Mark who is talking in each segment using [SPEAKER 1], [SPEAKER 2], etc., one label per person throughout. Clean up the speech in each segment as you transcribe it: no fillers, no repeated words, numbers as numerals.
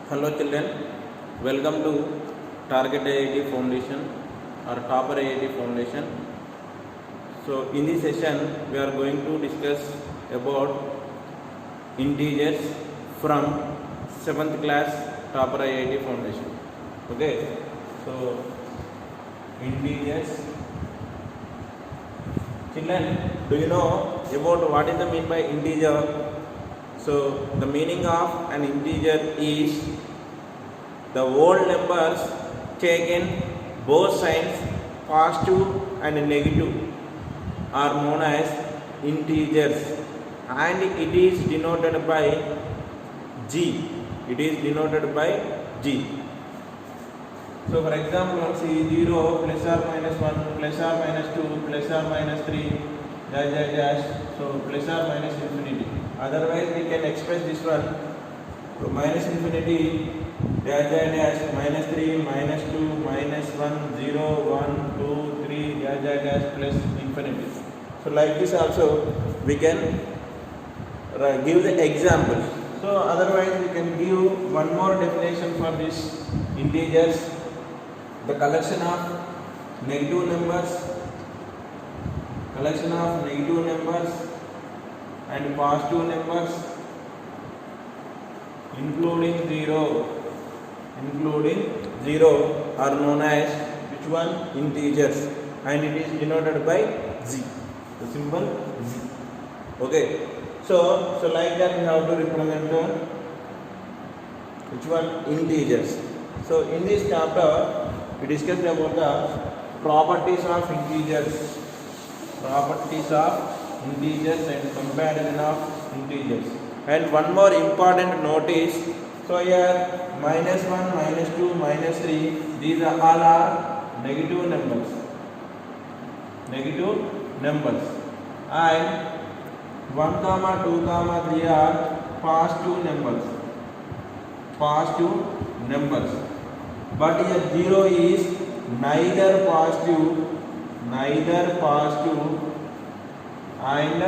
[SPEAKER 1] Hello children, welcome to Target IIT Foundation or Topper IIT Foundation. So in this session we are going to discuss about integers from 7th class Topper IIT Foundation. Okay, so integers. Children, do you know about what is the mean by integer? So the meaning of an integer is the whole numbers taken both sides positive and negative are known as integers, and it is denoted by G. It is denoted by G. So for example, see 0 plus or minus 1 plus or minus 2 plus or minus 3 dash dash dash, so plus or minus infinity. Otherwise we can express this one, so minus infinity dash dash dash minus 3 minus 2 minus 1 0 1 2 3 dash dash dash plus infinity. So like this also we can give the example. So otherwise we can give one more definition for this integers: the collection of negative numbers and positive numbers including zero are known as which one? Integers, and it is denoted by Z, the symbol Z. Okay, so like that we have to represent which one? Integers. So in this chapter we discussed about the properties of integers and comparison of integers. And one more important note is, so here minus 1, minus 2, minus 3, these are all are negative numbers, and 1, 2, 3 are positive numbers. But here 0 is neither positive and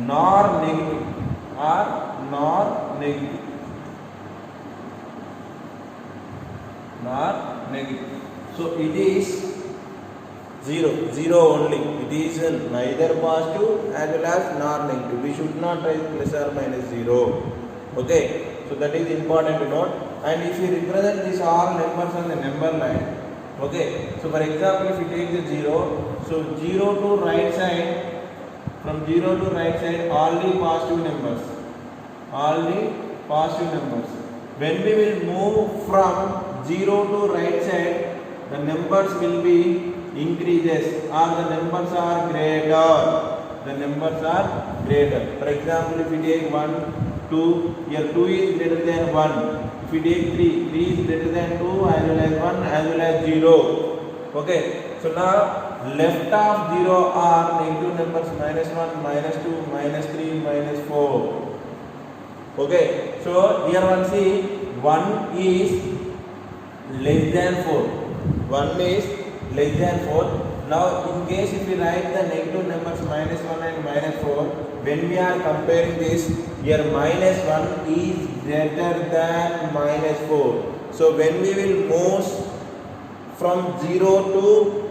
[SPEAKER 1] nor negative. So it is 0 only. It is neither positive as well as nor negative. We should not write plus or minus 0. Okay, so that is important to note. And if you represent these all numbers on the number line, okay, so for example if you take the 0, so 0 to right side, from 0 to right side only positive numbers. When we will move from 0 to right side, the numbers will be increases or the numbers are greater. For example, if we take 1, 2, here 2 is greater than 1. If we take 3 is greater than 2 as well as 1 as well as 0. Okay, so now left of 0 are negative numbers minus 1, minus 2, minus 3, minus 4. Okay, so here one see 1 is less than 4. 1 is less than 4. Now in case if we write the negative numbers minus 1 and minus 4, when we are comparing this, here minus 1 is greater than minus 4. So when we will move from 0 to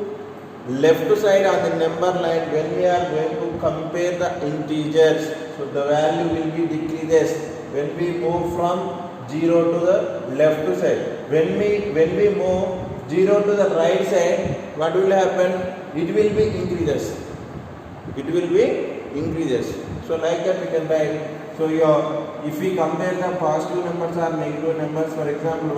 [SPEAKER 1] left side on the number line, when we are going to compare the integers, so the value will be decreases when we move from 0 to the left side. When we move 0 to the right side, what will happen? It will be increases. So like that we can write. So if we compare the positive numbers or negative numbers, for example,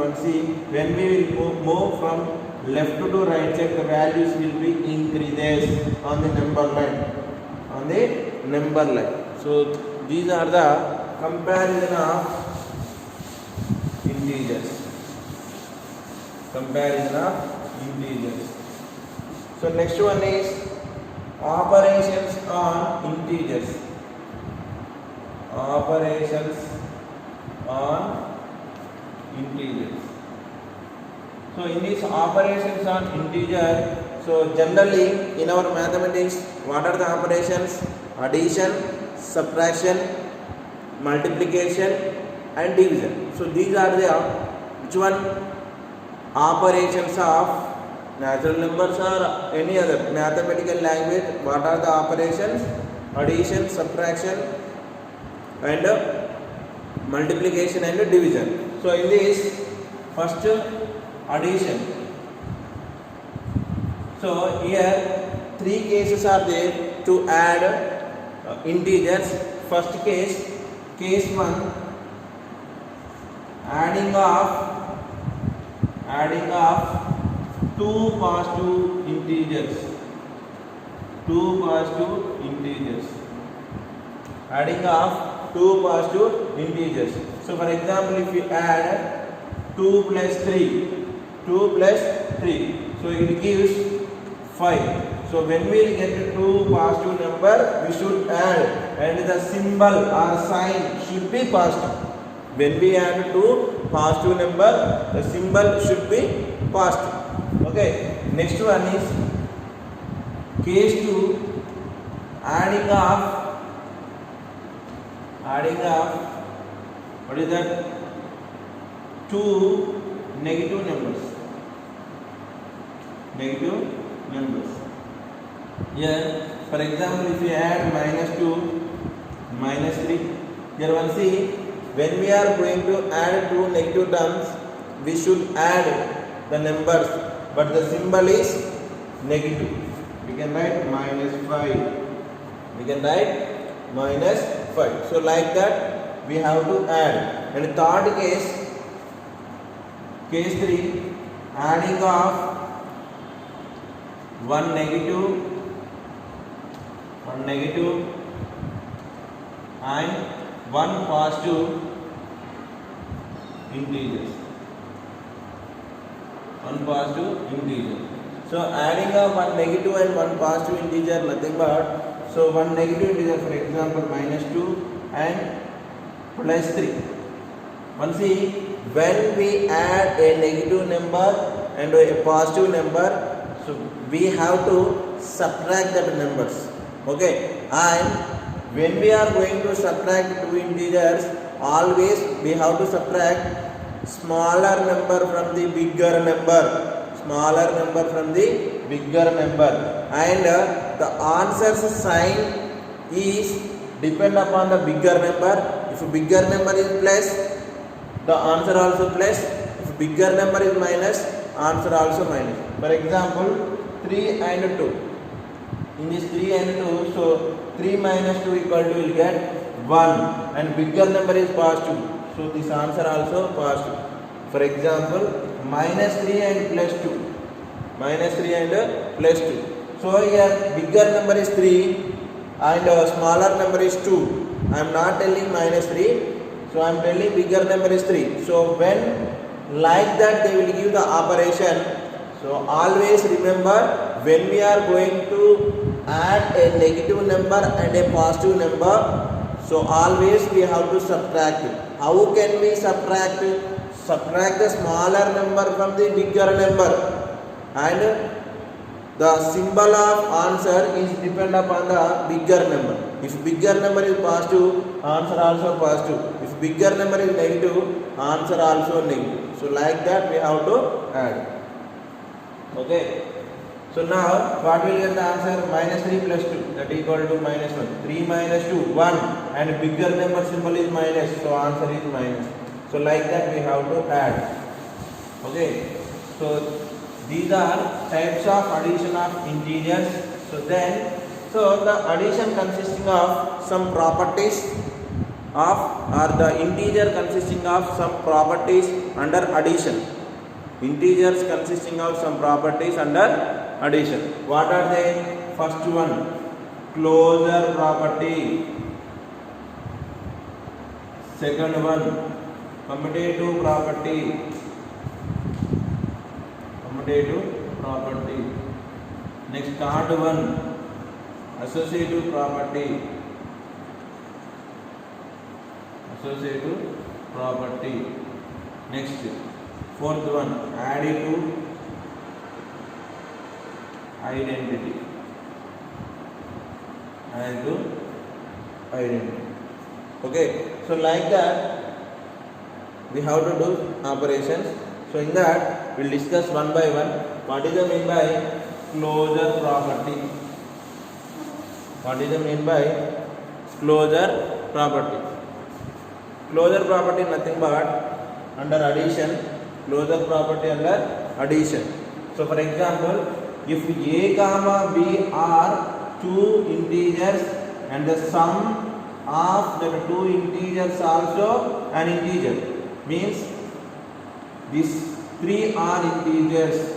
[SPEAKER 1] when we will move from left to right side, the values will be increases on the number line. So these are the comparison of integers. So next one is operations on integers. So in these operations on integer, so generally in our mathematics, what are the operations? Addition, subtraction, multiplication, and division. So these are the which one operations of natural numbers or any other mathematical language. What are the operations? Addition, subtraction, and multiplication and division. So in this first addition. So here three cases are there to add integers. First case, case 1, adding of two positive integers. Adding of two positive integers. So for example, if you add 2 plus 3, so it gives 5. So when we get two positive number, we should add, and the symbol or sign should be positive. When we add two positive number, the symbol should be positive. Okay. Next one is case 2, adding of what is that? Two negative numbers. Here, for example, if we add -2, -3, here one see, when we are going to add two negative terms, we should add the numbers, but the symbol is negative. We can write -5. So like that, we have to add. And third case, case 3, adding of one negative and one positive integers. So adding of one negative and one positive integer, nothing but, so one negative integer, for example -2 and +3. One see, when we add a negative number and a positive number, so we have to subtract that numbers. Okay, and when we are going to subtract two integers, always we have to subtract smaller number from the bigger number, and the answer's sign is depend upon the bigger number. If a bigger number is plus, the answer also plus. If a bigger number is minus, answer also minus. For example, 3 and 2. In this 3 and 2, so 3 minus 2 equal to, will get 1, and bigger number is positive, so this answer also positive. For example, -3 and +2. So here bigger number is 3 and smaller number is 2. I am not telling -3, so I am telling bigger number is 3. So when like that they will give the operation. So always remember, when we are going to add a negative number and a positive number, so always we have to subtract. How can we subtract? Subtract the smaller number from the bigger number, and the symbol of answer is depend upon the bigger number. If bigger number is positive, answer also positive. If bigger number is negative, answer also negative. So like that we have to add. Okay. So now what will get the answer? -3 plus 2, that equal to -1. 3 minus 2, 1, and bigger number symbol is minus, so answer is minus. So like that we have to add. Okay. So these are types of addition of integers. So the addition consisting of some properties of, or the integer consisting of some properties under addition. Integers consisting of some properties under addition. What are they? First one, closure property. Second one, commutative property. Next, third one, associative property. Next, fourth one, additive identity. Okay, so like that we have to do operations. So in that we'll discuss one by one. What is the mean by closure property? What is the mean by closure property? Closure property nothing but under addition. Closure property under addition. So for example, if a comma b are two integers and the sum of the two integers also an integer, means these three are integers.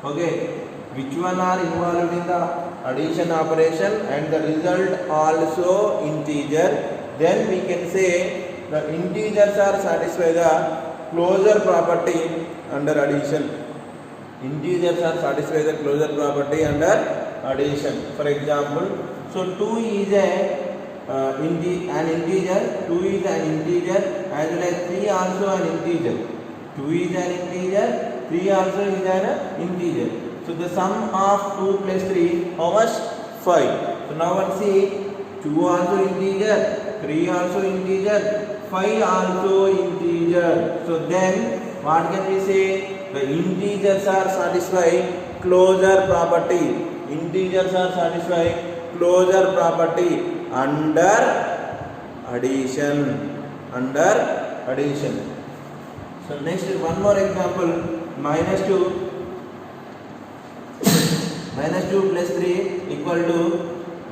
[SPEAKER 1] Okay, which one are involved in the addition operation and the result also integer, then we can say the integers are satisfy the closure property under addition. Integers are satisfy the closure property under addition. For example, so 2 is an integer, 2 is an integer as well as 3 also an integer. 2 is an integer, 3 also is an integer. So the sum of 2 plus 3, how much? 5. So now let's see, 2 also integer, 3 also integer, 5 also integer. So then what can we say? The integers are satisfy closure property. Integers are satisfy closure property under addition. Under addition. So next one more example, minus 2 plus 3 equal to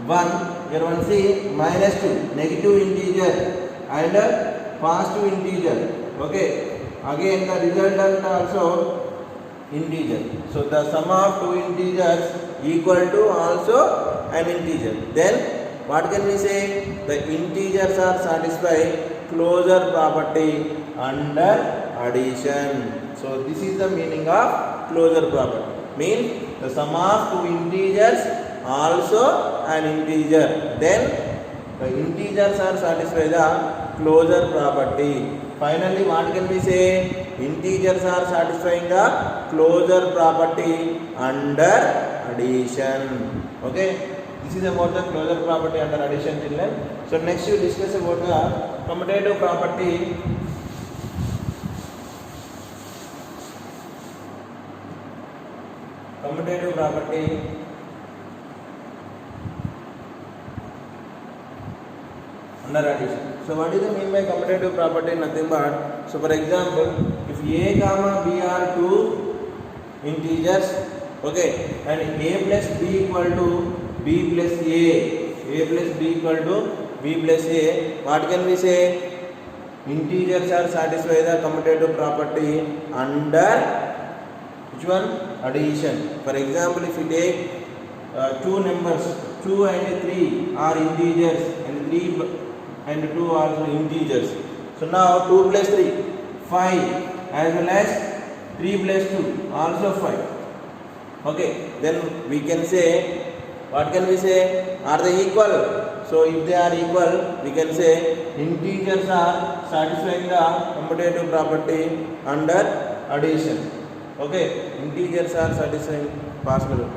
[SPEAKER 1] 1. Here one see minus 2, negative integer and positive integer. Okay. Again the resultant also integer. So the sum of two integers equal to also an integer. Then what can we say? The integers are satisfy closure property under addition. So this is the meaning of closure property. Means the sum of two integers also an integer. Then the integers are satisfy the closure property. Finally, what can we say? Integers are satisfying the closure property under addition. Okay. This is about the closure property under addition, children. So next you discuss about the commutative property. Commutative property under addition. So what is the mean by commutative property? Nothing but, so for example, if a comma b are two integers, okay, and a plus b equal to b plus a plus b equal to b plus a, what can we say? Integers are satisfy the commutative property under which one? Addition. For example, if you take two numbers, 2 and 3 are integers and 3 and 2 are also integers. So now 2 plus 3, 5, as well as 3 plus 2, also 5. Okay, then we can say, what can we say? Are they equal? So if they are equal, we can say integers are satisfying the commutative property under addition. Okay, integers are satisfying possible.